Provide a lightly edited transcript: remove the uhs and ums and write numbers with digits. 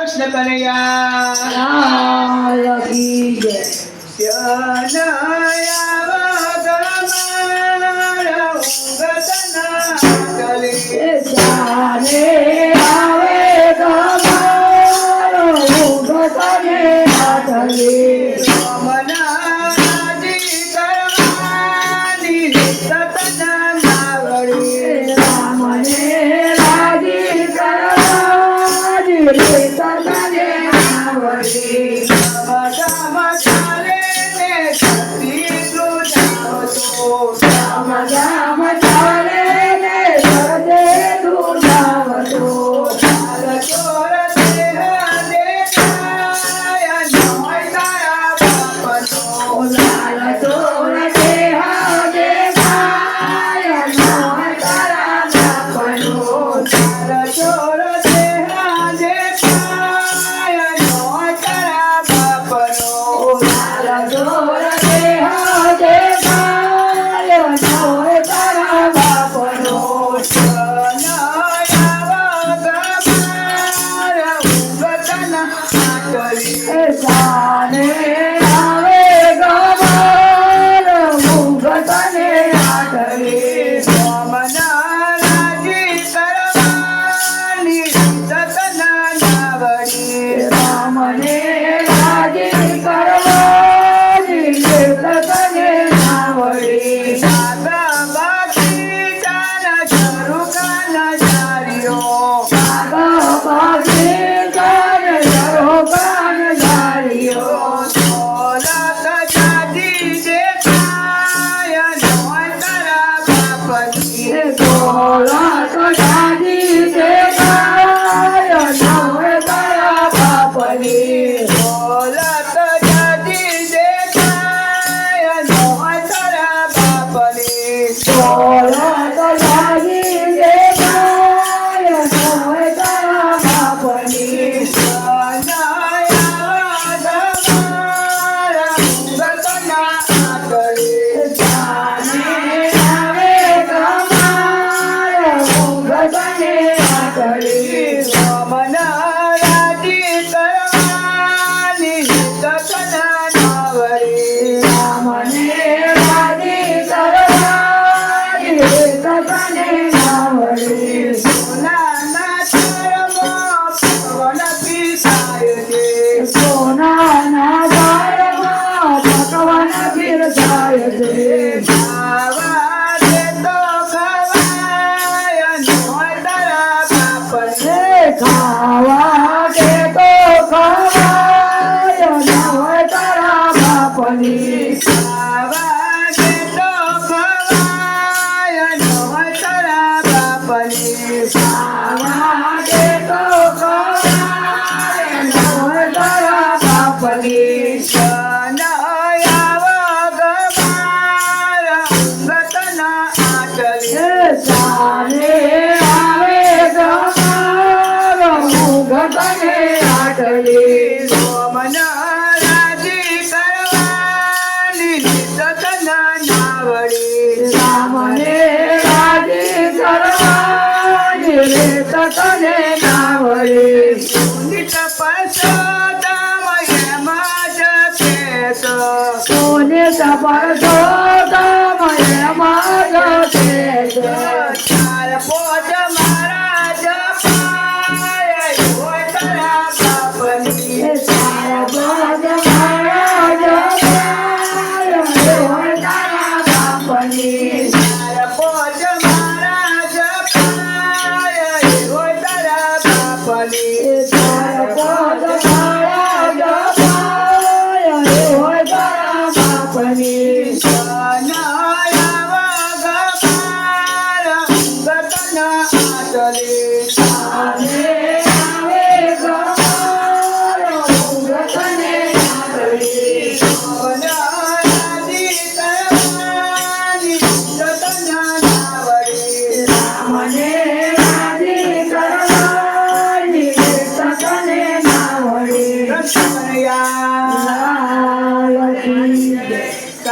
કૃષ્ણ કનૈયા લાલ કી જય. જાને આવે તમારો ઊંઘતને આધલે. રામને રાજી કરવાની સતને આવડી. રામ રામ ચાલે ને સદે દુર્ગાવતો. લાલ ચોર દેહ દેખાય નોય તારા બાપનો. લાલ ચોર દેહ દેખાય નોય તારા બાપનો. જાને આવે ગવાર ઊંઘતને આધલે. રામને રાજી કરવાની સતને આવડી. પાછી જાને જરો કાન ધાર્યો. ગોળા તો જાજી દેખાય નોય તારા બાપની. ગોળા તો જાજી દેખાય નોય તારા બાપની. જાને આવે તમારો ઊંઘતને આધલે. રામને રાજી કરવાની સતને આવડી. સોનાના બાળમાં ભગવાન બિરદાય છે. ખાવા કે તો ખવાય નોય તારા બાપની. ખાવા કે તો ખવાય નોય તારા બાપની. જાને આવે તમારો ઊંઘતને આધલે. રામને રાજી કરવાની સતને આવડી. સોને તપરસો તમે એમાં જશે. ચલે